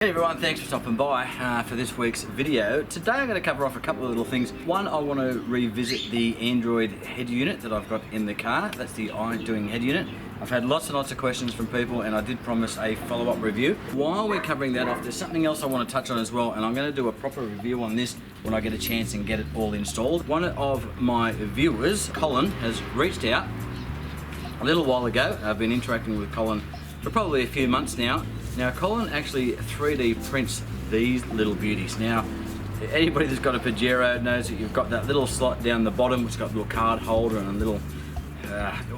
Hey everyone, thanks for stopping by for this week's video. Today I'm going to cover off a couple of little things. One, I want to revisit the Android head unit that I've got in the car. That's the Idoing head unit. I've had lots and lots of questions from people and I did promise a follow-up review. While we're covering that off, there's something else I want to touch on as well, and I'm going to do a proper review on this when I get a chance and get it all installed. One of my viewers, Colin, has reached out a little while ago. I've been interacting with Colin for probably a few months now. Now, Colin actually 3D prints these little beauties. Now, anybody that's got a Pajero knows that you've got that little slot down the bottom which has got a little card holder and a little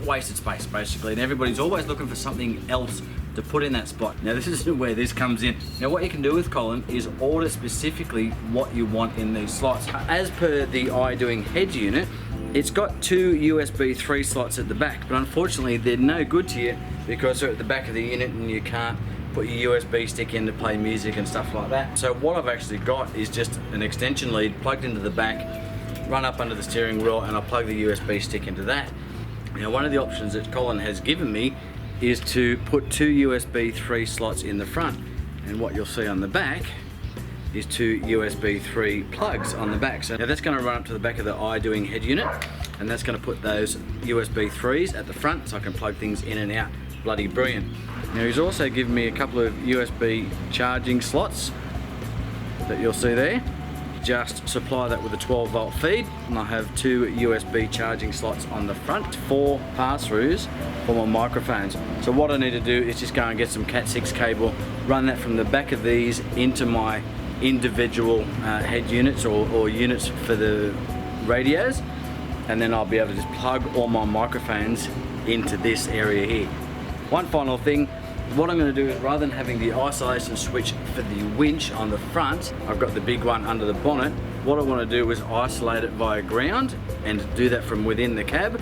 wasted space basically, and everybody's always looking for something else to put in that spot. Now, this is where this comes in. Now, what you can do with Colin is order specifically what you want in these slots. As per the Idoing head unit, it's got two USB 3 slots at the back, but unfortunately they're no good to you because they're at the back of the unit and you can't put your USB stick in to play music and stuff like that. So what I've actually got is just an extension lead plugged into the back, run up under the steering wheel, and I'll plug the USB stick into that. Now, one of the options that Colin has given me is to put two USB 3 slots in the front, and what you'll see on the back is two USB 3 plugs on the back. So now that's going to run up to the back of the Idoing head unit, and that's going to put those USB 3s at the front so I can plug things in and out. Bloody brilliant. Now, he's also given me a couple of USB charging slots that you'll see there. Just supply that with a 12-volt feed, and I have two USB charging slots on the front, 4 pass-throughs for my microphones. So what I need to do is just go and get some Cat 6 cable, run that from the back of these into my individual head units or units for the radios, and then I'll be able to just plug all my microphones into this area here. One final thing, what I'm going to do is, rather than having the isolation switch for the winch on the front, I've got the big one under the bonnet. What I want to do is isolate it via ground and do that from within the cab.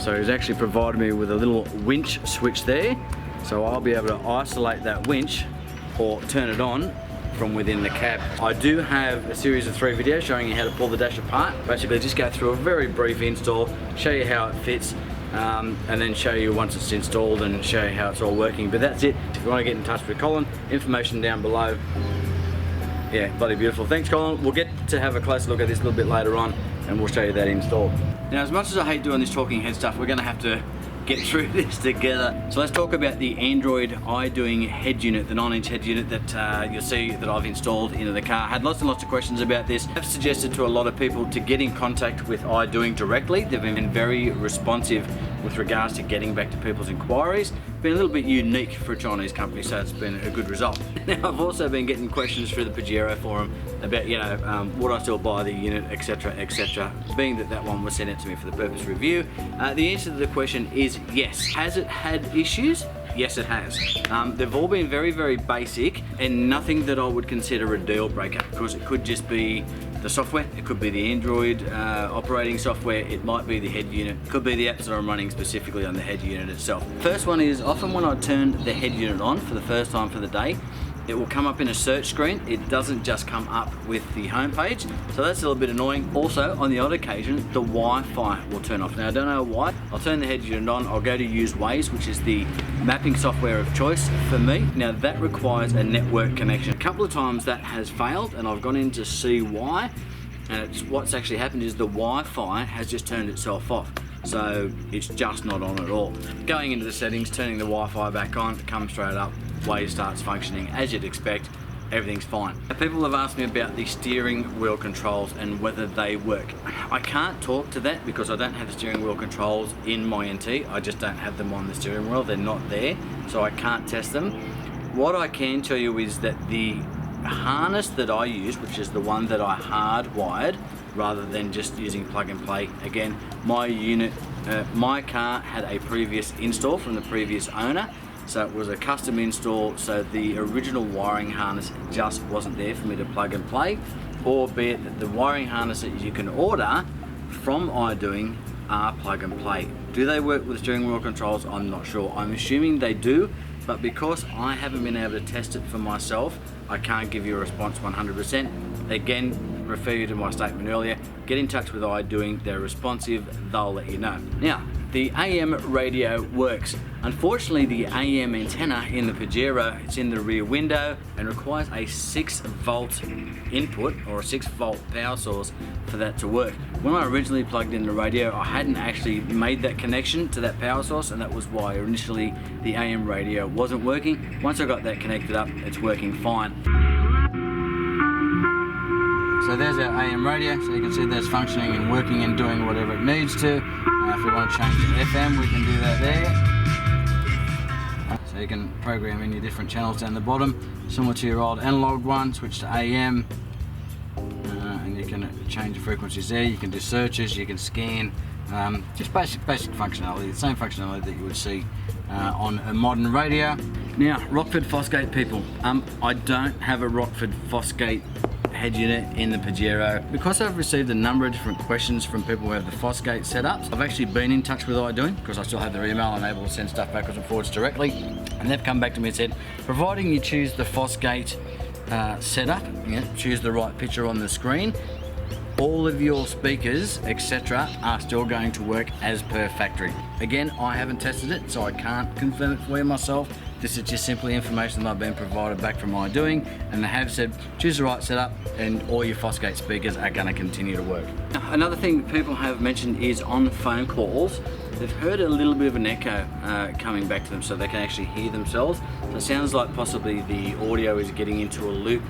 So he's actually provided me with a little winch switch there, so I'll be able to isolate that winch or turn it on from within the cab. I do have a series of 3 videos showing you how to pull the dash apart. Basically just go through a very brief install, show you how it fits, and then show you once it's installed and show you how it's all working. But that's it. If you want to get in touch with Colin, information down below. Yeah, bloody beautiful. Thanks, Colin. We'll get to have a closer look at this a little bit later on and we'll show you that installed. Now, as much as I hate doing this talking head stuff, we're going to have to get through this together. So let's talk about the Android Idoing head unit, the 9-inch head unit that you'll see that I've installed into the car. I had lots and lots of questions about this. I've suggested to a lot of people to get in contact with Idoing directly. They've been very responsive with regards to getting back to people's inquiries. Been a little bit unique for a Chinese company, so it's been a good result. Now, I've also been getting questions through the Pajero forum about, you know, would I still buy the unit, etc, etc. Being that that one was sent out to me for the purpose of review, the answer to the question is yes. Has it had issues? Yes, it has. They've all been very, very basic and nothing that I would consider a deal breaker, because it could just be the software, it could be the Android operating software, it might be the head unit, it could be the apps that I'm running specifically on the head unit itself. First one is, often when I turn the head unit on for the first time for the day, it will come up in a search screen. It doesn't just come up with the home page, so that's a little bit annoying. Also, on the odd occasion, the Wi-Fi will turn off. Now, I don't know why. I'll turn the head unit on, I'll go to use Waze, which is the mapping software of choice for me. Now, that requires a network connection. A couple of times that has failed, and I've gone in to see why, and what's actually happened is the Wi-Fi has just turned itself off. So it's just not on at all. Going into the settings, turning the Wi-Fi back on, it comes straight up, Waze starts functioning as you'd expect, everything's fine. Now, people have asked me about the steering wheel controls and whether they work. I can't talk to that because I don't have the steering wheel controls in my NT. I just don't have them on the steering wheel, they're not there, so I can't test them. What I can tell you is that the harness that I use, which is the one that I hardwired rather than just using plug and play. Again, my unit, my car had a previous install from the previous owner, so it was a custom install, so the original wiring harness just wasn't there for me to plug and play, albeit that the wiring harness that you can order from Idoing are plug and play. Do they work with steering wheel controls? I'm not sure. I'm assuming they do, but because I haven't been able to test it for myself, I can't give you a response 100%. Again, refer you to my statement earlier. Get in touch with Idoing, they're responsive, they'll let you know. Now, the AM radio works. Unfortunately, the AM antenna in the Pajero, it's in the rear window and requires a 6-volt input or a 6-volt power source for that to work. When I originally plugged in the radio, I hadn't actually made that connection to that power source, and that was why initially the AM radio wasn't working. Once I got that connected up, it's working fine. So there's our AM radio, so you can see that's functioning and working and doing whatever it needs to. If we want to change to FM, we can do that there. So you can program in your different channels down the bottom, similar to your old analog one. Switch to AM, and you can change the frequencies there. You can do searches, you can scan, just basic functionality, the same functionality that you would see on a modern radio. Now, Rockford Fosgate people, I don't have a Rockford Fosgate head unit in the Pajero. Because I've received a number of different questions from people who have the Fosgate setups, I've actually been in touch with Idoing because I still have their email. I'm able to send stuff backwards and forwards directly, and they've come back to me and said, providing you choose the Fosgate setup, choose the right picture on the screen, all of your speakers, etc., are still going to work as per factory. Again, I haven't tested it, so I can't confirm it for you myself. This is just simply information that I've been provided back from Idoing, and they have said choose the right setup and all your Fosgate speakers are going to continue to work. Another thing people have mentioned is on phone calls, they've heard a little bit of an echo coming back to them, so they can actually hear themselves. So it sounds like possibly the audio is getting into a loop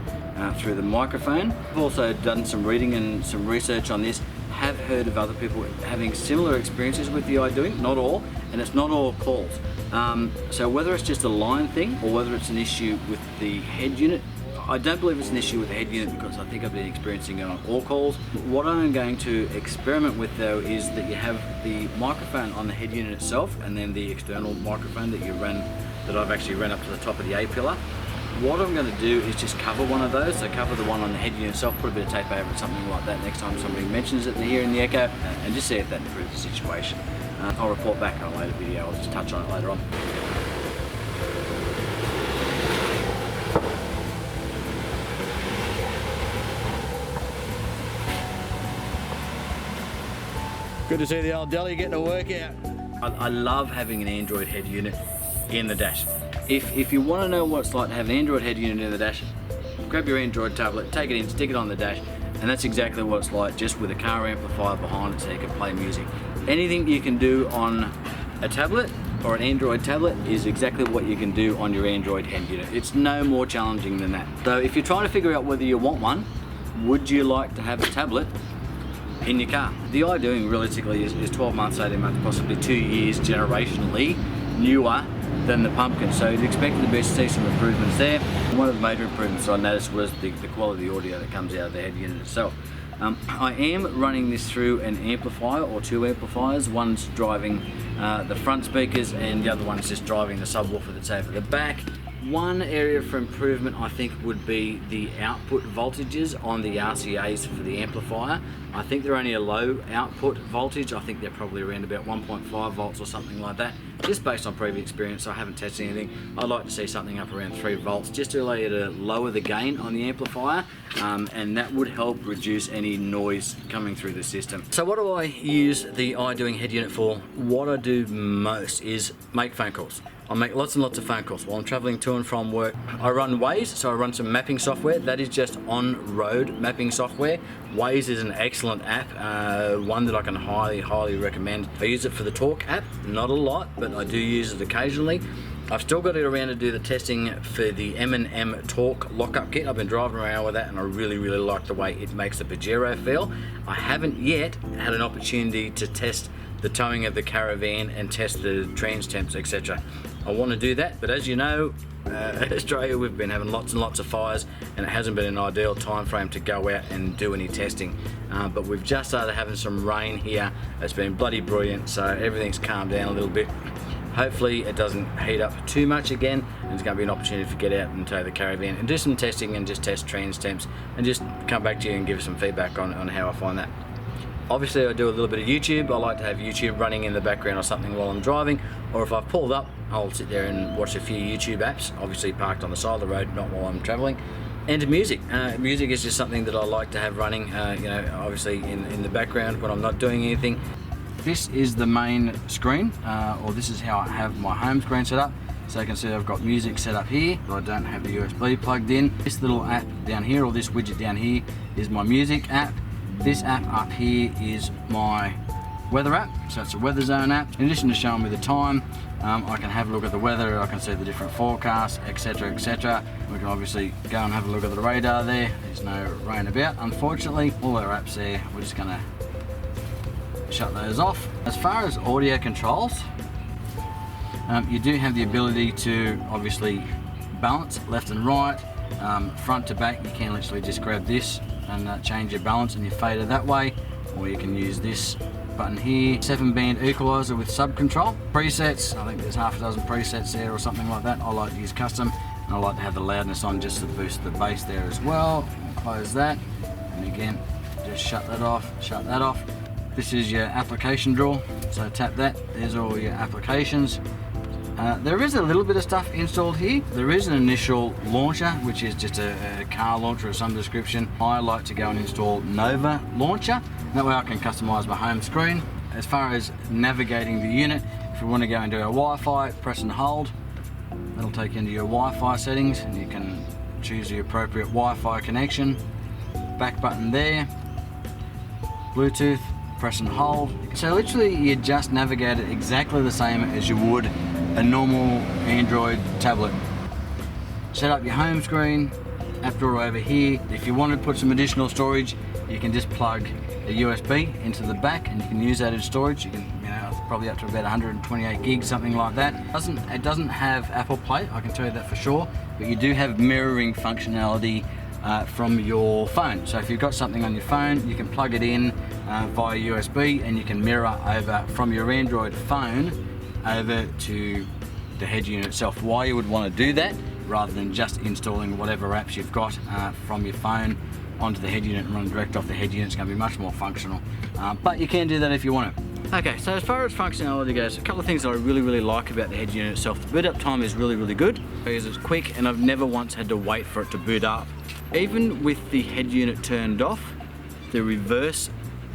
through the microphone. I've also done some reading and some research on this, have heard of other people having similar experiences with the Idoing, not all, and it's not all calls. So whether it's just a line thing or whether it's an issue with the head unit, I don't believe it's an issue with the head unit because I think I've been experiencing it on all calls. What I'm going to experiment with though is that you have the microphone on the head unit itself and then the external microphone that I've actually run up to the top of the A-pillar. What I'm going to do is just cover one of those, so cover the one on the head unit itself, put a bit of tape over it, something like that next time somebody mentions it and they're hearing the echo, and just see if that improves the situation. I'll report back on a later video, I'll just touch on it later on. Good to see the old deli getting a workout. I love having an Android head unit in the dash. If you want to know what it's like to have an Android head unit in the dash, grab your Android tablet, take it in, stick it on the dash, and that's exactly what it's like, just with a car amplifier behind it so you can play music. Anything you can do on a tablet or an Android tablet is exactly what you can do on your Android head unit. It's no more challenging than that. So if you're trying to figure out whether you want one, would you like to have a tablet in your car? The Idoing realistically is 12 months, 18 months, possibly 2 years generationally newer than the Pumpkin, so you'd expect to see some improvements there. One of the major improvements I noticed was the quality audio that comes out of the head unit itself. I am running this through an amplifier or 2 amplifiers. One's driving the front speakers and the other one's just driving the subwoofer that's over the back. One area for improvement I think would be the output voltages on the RCAs for the amplifier. I think they're only a low output voltage. I think they're probably around about 1.5 volts or something like that. Just based on previous experience, I haven't tested anything. I'd like to see something up around 3 volts just to allow you to lower the gain on the amplifier, and that would help reduce any noise coming through the system. So what do I use the Idoing head unit for? What I do most is make phone calls. I make lots and lots of phone calls while I'm traveling to and from work. I run Waze, so I run some mapping software. That is just on-road mapping software. Waze is an excellent app, one that I can highly recommend. I use it for the Talk app, not a lot, but I do use it occasionally. I've still got it around to do the testing for the M&M Talk lockup kit. I've been driving around with that and I really like the way it makes the Pajero feel. I haven't yet had an opportunity to test the towing of the caravan and test the trans temps, etc. I want to do that, but as you know, Australia, we've been having lots and lots of fires and it hasn't been an ideal time frame to go out and do any testing, but we've just started having some rain here. It's been bloody brilliant, so everything's calmed down a little bit. Hopefully it doesn't heat up too much again, and there's going to be an opportunity to get out and tow the caravan and do some testing and just test trans temps and just come back to you and give some feedback on how I find that. Obviously I do a little bit of YouTube. I like to have YouTube running in the background or something while I'm driving, or if I've pulled up, I'll sit there and watch a few YouTube apps, obviously parked on the side of the road, not while I'm traveling. And music. Music is just something that I like to have running, you know, obviously in the background when I'm not doing anything. this is the main screen, or this is how I have my home screen set up. So you can see I've got music set up here, but I don't have the USB plugged in. This little app down here, or this widget down here, is my music app. This app up here is my weather app, so it's a weather zone app. In addition to showing me the time, I can have a look at the weather, I can see the different forecasts, etc, etc. We can obviously go and have a look at the radar there. There's no rain about, unfortunately. All our apps there, we're just gonna shut those off. As far as audio controls, you do have the ability to obviously balance left and right, front to back. You can literally just grab this and change your balance and your fader that way, or you can use this button here. 7-band equalizer with sub control. Presets, I think there's half a dozen presets there or something like that. I like to use custom, and I like to have the loudness on just to boost the bass there as well. Close that, and again, just shut that off, shut that off. This is your application drawer, so tap that, there's all your applications. There is a little bit of stuff installed here. There is an initial launcher, which is just a car launcher of some description. I like to go and install Nova Launcher. That way I can customize my home screen. As far as navigating the unit, if we want to go into our Wi-Fi, press and hold. That'll take you into your Wi-Fi settings, and you can choose the appropriate Wi-Fi connection. Back button there. Bluetooth, press and hold. So literally you just navigate it exactly the same as you would a normal Android tablet. Set up your home screen, app drawer over here. If you want to put some additional storage, you can just plug a USB into the back and you can use that as storage. You can, probably up to about 128 gigs, something like that. It doesn't have Apple Play, I can tell you that for sure, but you do have mirroring functionality from your phone. So if you've got something on your phone, you can plug it in via USB and you can mirror over from your Android phone over to the head unit itself. Why you would want to do that rather than just installing whatever apps you've got from your phone onto the head unit and run direct off the head unit, it's going to be much more functional. But you can do that if you want to. Okay, so as far as functionality goes, a couple of things that I really like about the head unit itself. The boot up time is really good because it's quick and I've never once had to wait for it to boot up. Even with the head unit turned off, the reverse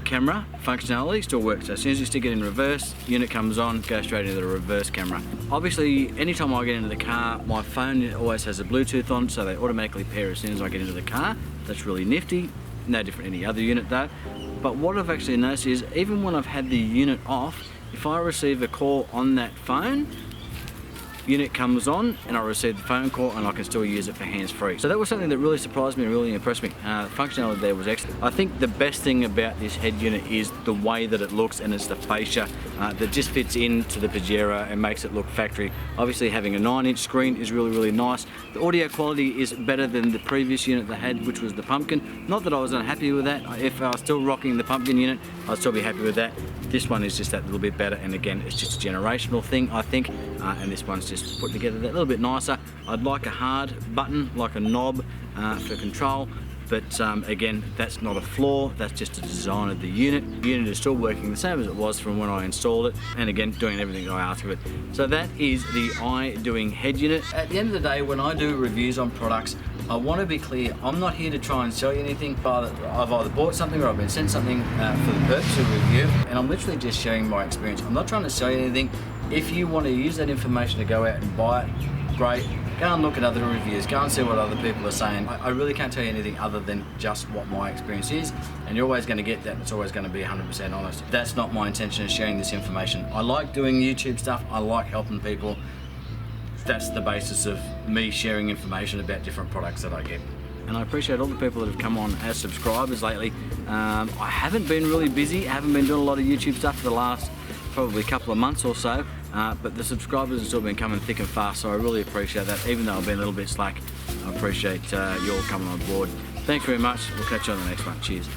camera functionality still works. So as soon as you stick it in reverse, unit comes on, goes straight into the reverse camera. Obviously, anytime I get into the car, my phone always has a Bluetooth on, so they automatically pair as soon as I get into the car. That's really nifty. No different than any other unit though. But what I've actually noticed is, even when I've had the unit off, if I receive a call on that phone, unit comes on and I receive the phone call and I can still use it for hands-free. So that was something that really surprised me and really impressed me. The functionality there was excellent. I think the best thing about this head unit is the way that it looks, and it's the fascia that just fits into the Pajero and makes it look factory. Obviously having a 9-inch screen is really nice. The audio quality is better than the previous unit they had, which was the Pumpkin. Not that I was unhappy with that. If I was still rocking the Pumpkin unit, I'd still be happy with that. This one is just that little bit better, and again, it's just a generational thing, I think, and this one's just put together that little bit nicer. I'd like a hard button, like a knob for control, but again, that's not a flaw, that's just a design of the unit. The unit is still working the same as it was from when I installed it, and again, doing everything I asked of it. So that is the Idoing head unit. At the end of the day, when I do reviews on products, I want to be clear, I'm not here to try and sell you anything. I've either bought something or I've been sent something for the purpose of review, and I'm literally just sharing my experience. I'm not trying to sell you anything. If you want to use that information to go out and buy it, great. Go and look at other reviews, go and see what other people are saying. I really can't tell you anything other than just what my experience is, and you're always going to get that. It's always going to be 100% honest. That's not my intention of sharing this information. I like doing YouTube stuff, I like helping people. That's the basis of me sharing information about different products that I get. And I appreciate all the people that have come on as subscribers lately. I haven't been really busy, I haven't been doing a lot of YouTube stuff for the last probably couple of months or so, but the subscribers have still been coming thick and fast, so I really appreciate that. Even though I've been a little bit slack, I appreciate you all coming on board. Thanks very much, we'll catch you on the next one. Cheers.